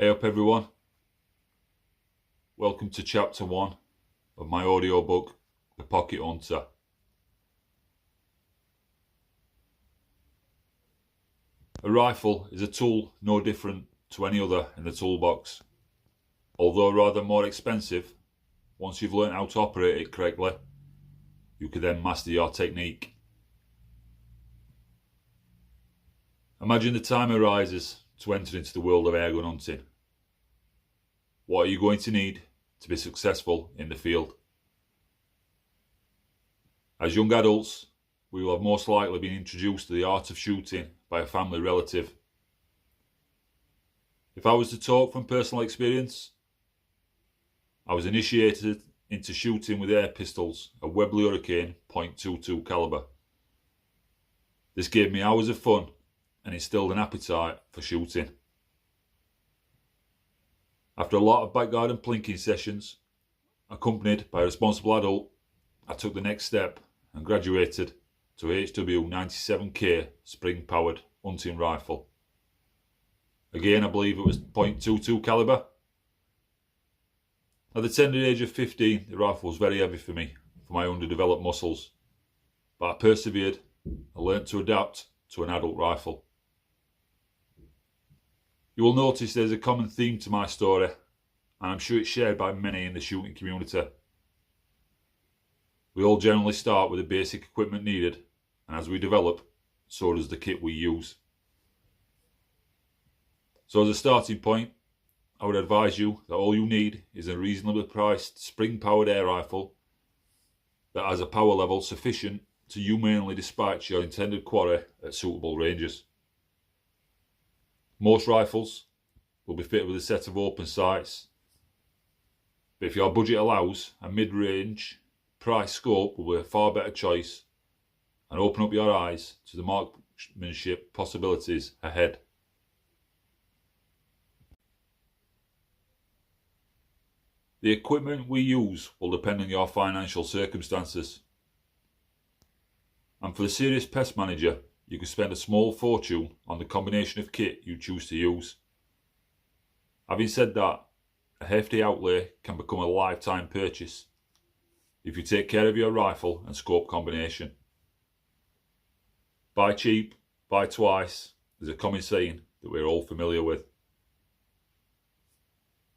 Hey up everyone, welcome to chapter 1 of my audiobook, The Pocket Hunter. A rifle is a tool no different to any other in the toolbox. Although rather more expensive, once you've learned how to operate it correctly, you can then master your technique. Imagine the time arises to enter into the world of airgun hunting. What are you going to need to be successful in the field? As young adults, we will have most likely been introduced to the art of shooting by a family relative. If I was to talk from personal experience, I was initiated into shooting with air pistols, a Webley Hurricane .22 caliber. This gave me hours of fun and instilled an appetite for shooting. After a lot of backyard and plinking sessions, accompanied by a responsible adult, I took the next step and graduated to HW 97K spring-powered hunting rifle. Again, I believe it was .22 caliber. At the tender age of 15, the rifle was very heavy for me, for my underdeveloped muscles, but I persevered and learnt to adapt to an adult rifle. You will notice there's a common theme to my story, and I'm sure it's shared by many in the shooting community. We all generally start with the basic equipment needed, and as we develop, so does the kit we use. So as a starting point, I would advise you that all you need is a reasonably priced spring-powered air rifle that has a power level sufficient to humanely dispatch your intended quarry at suitable ranges. Most rifles will be fitted with a set of open sights, but if your budget allows, a mid-range price scope will be a far better choice and open up your eyes to the marksmanship possibilities ahead. The equipment we use will depend on your financial circumstances. And for the serious pest manager, you can spend a small fortune on the combination of kit you choose to use. Having said that, a hefty outlay can become a lifetime purchase if you take care of your rifle and scope combination. Buy cheap, buy twice is a common saying that we're all familiar with.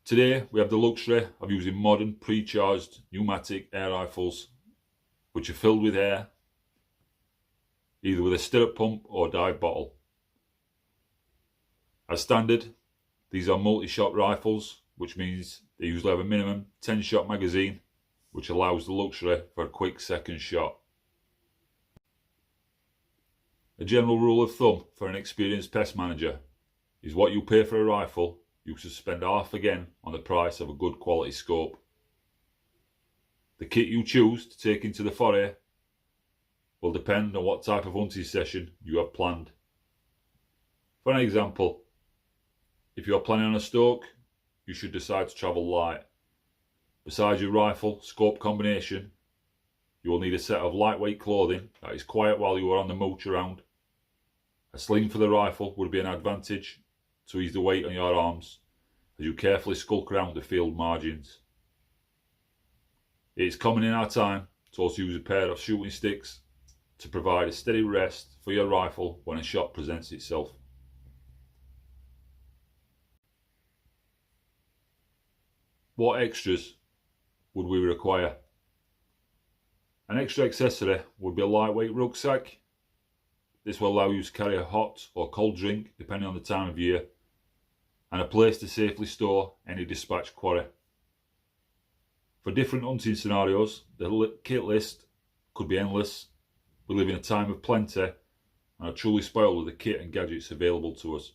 Today we have the luxury of using modern pre-charged pneumatic air rifles which are filled with air, either with a stirrup pump or dive bottle. As standard, these are multi-shot rifles, which means they usually have a minimum 10-shot magazine, which allows the luxury for a quick second shot. A general rule of thumb for an experienced pest manager is what you pay for a rifle, you should spend half again on the price of a good quality scope. The kit you choose to take into the foray will depend on what type of hunting session you have planned. For an example, if you are planning on a stoke, you should decide to travel light. Besides your rifle scope combination, you will need a set of lightweight clothing that is quiet while you are on the mooch around. A sling for the rifle would be an advantage to ease the weight on your arms as you carefully skulk around the field margins. It is common in our time to also use a pair of shooting sticks to provide a steady rest for your rifle when a shot presents itself. What extras would we require? An extra accessory would be a lightweight rucksack. This will allow you to carry a hot or cold drink depending on the time of year, and a place to safely store any dispatched quarry. For different hunting scenarios, the kit list could be endless. We live in a time of plenty and are truly spoiled with the kit and gadgets available to us.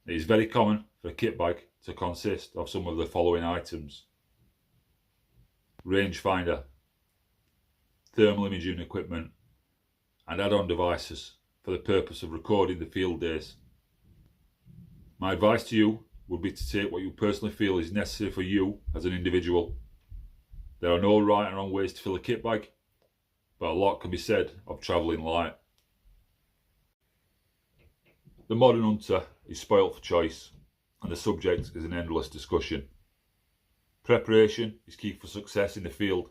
It is very common for a kit bag to consist of some of the following items: rangefinder, thermal imaging equipment, and add-on devices for the purpose of recording the field days. My advice to you would be to take what you personally feel is necessary for you as an individual. There are no right and wrong ways to fill a kit bag, but a lot can be said of travelling light. The modern hunter is spoilt for choice. and the subject is an endless discussion. Preparation is key for success in the field.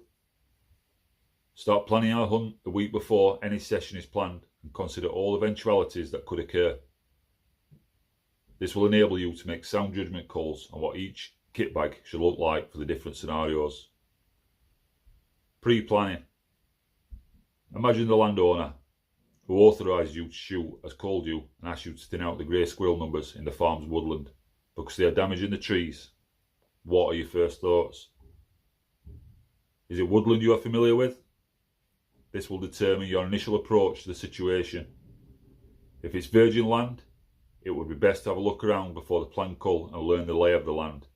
Start planning our hunt the week before any session is planned and consider all eventualities that could occur. This will enable you to make sound judgment calls on what each kit bag should look like for the different scenarios. Pre-planning. Imagine the landowner who authorised you to shoot has called you and asked you to thin out the grey squirrel numbers in the farm's woodland because they are damaging the trees. What are your first thoughts? Is it woodland you are familiar with? This will determine your initial approach to the situation. If it's virgin land, it would be best to have a look around before the planned cull and learn the lay of the land.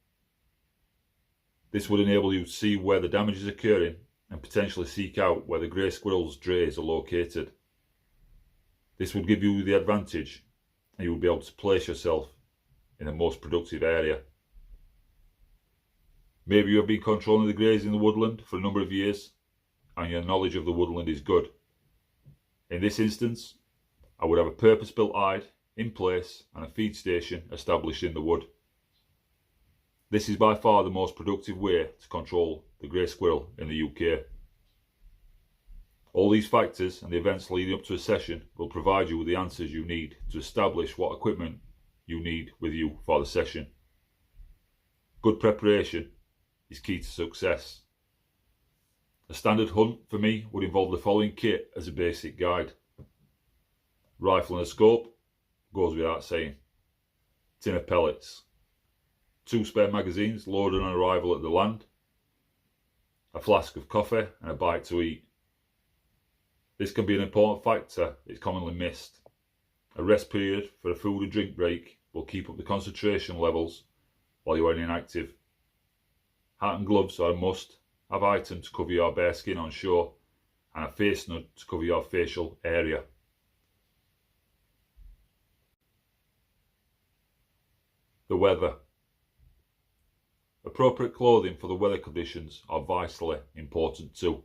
This would enable you to see where the damage is occurring and potentially seek out where the grey squirrel's drays are located. This would give you the advantage and you will be able to place yourself in the most productive area. Maybe you have been controlling the greys in the woodland for a number of years and your knowledge of the woodland is good. In this instance, I would have a purpose-built hide in place and a feed station established in the wood. This is by far the most productive way to control the grey squirrel in the UK. All these factors and the events leading up to a session will provide you with the answers you need to establish what equipment you need with you for the session. Good preparation is key to success. A standard hunt for me would involve the following kit as a basic guide. Rifle and a scope, goes without saying. Tin of pellets. 2 spare magazines loaded on arrival at the land. A flask of coffee and a bite to eat. This can be an important factor, it's commonly missed. A rest period for a food and drink break will keep up the concentration levels while you are inactive. Hat and gloves are a must. Have items to cover your bare skin on shore and a face nut to cover your facial area. The weather. Appropriate clothing for the weather conditions are vitally important too.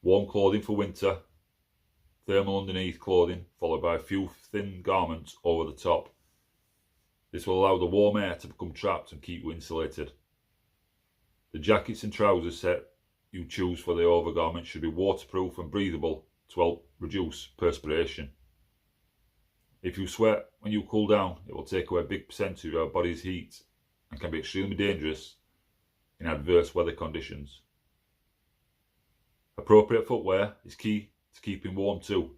Warm clothing for winter, thermal underneath clothing followed by a few thin garments over the top. This will allow the warm air to become trapped and keep you insulated. The jackets and trousers set you choose for the overgarment should be waterproof and breathable to help reduce perspiration. If you sweat when you cool down, it will take away a big percentage of your body's heat and can be extremely dangerous in adverse weather conditions. Appropriate footwear is key to keeping warm too.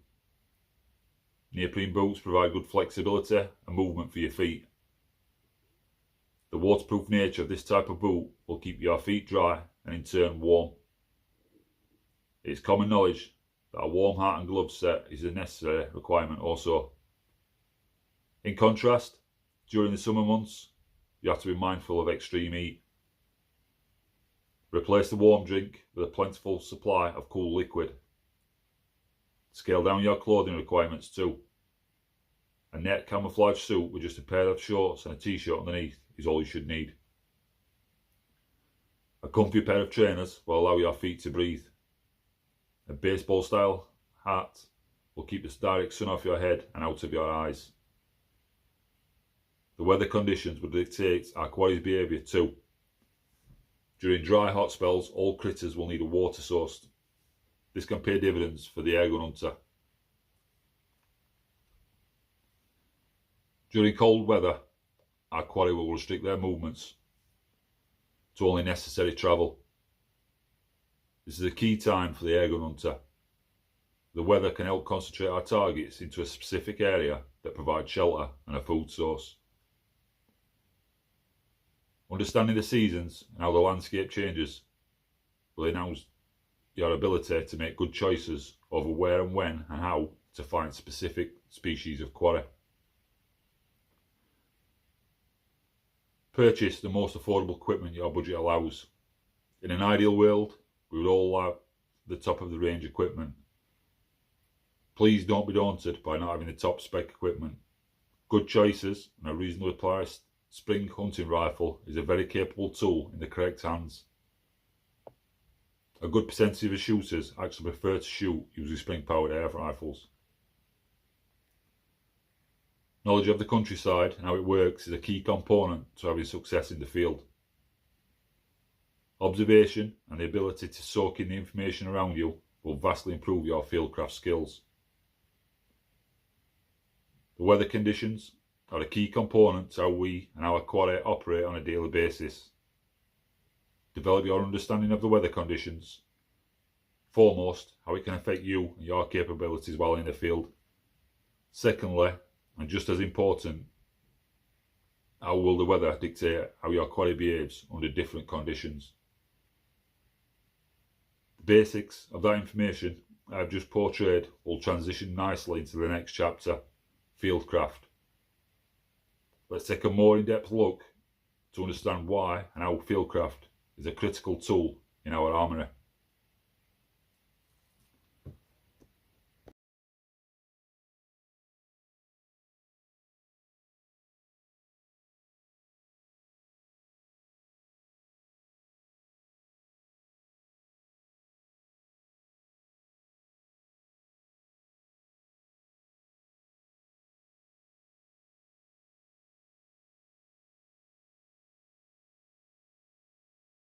Neoprene boots provide good flexibility and movement for your feet. The waterproof nature of this type of boot will keep your feet dry and in turn warm. It is common knowledge that a warm hat and glove set is a necessary requirement also. In contrast, during the summer months, you have to be mindful of extreme heat. Replace the warm drink with a plentiful supply of cool liquid. Scale down your clothing requirements too. A net camouflage suit with just a pair of shorts and a t-shirt underneath is all you should need. A comfy pair of trainers will allow your feet to breathe. A baseball style hat will keep the direct sun off your head and out of your eyes. The weather conditions will dictate our quarry's behaviour too. During dry hot spells, all critters will need a water source. This can pay dividends for the airgun hunter. During cold weather, our quarry will restrict their movements to only necessary travel. This is a key time for the airgun hunter. The weather can help concentrate our targets into a specific area that provides shelter and a food source. Understanding the seasons and how the landscape changes will enhance your ability to make good choices over where and when and how to find specific species of quarry. Purchase the most affordable equipment your budget allows. In an ideal world, we would all have the top of the range equipment. Please don't be daunted by not having the top spec equipment. Good choices and a reasonably priced spring hunting rifle is a very capable tool in the correct hands. A good percentage of shooters actually prefer to shoot using spring powered air rifles. Knowledge of the countryside and how it works is a key component to having success in the field. Observation and the ability to soak in the information around you will vastly improve your fieldcraft skills. The weather conditions are a key component to how we and our quad operate on a daily basis. Develop your understanding of the weather conditions. Foremost, how it can affect you and your capabilities while in the field. Secondly, and just as important, how will the weather dictate how your quad behaves under different conditions. The basics of that information I've just portrayed will transition nicely into the next chapter, fieldcraft. Let's take a more in-depth look to understand why and how fieldcraft is a critical tool in our armoury.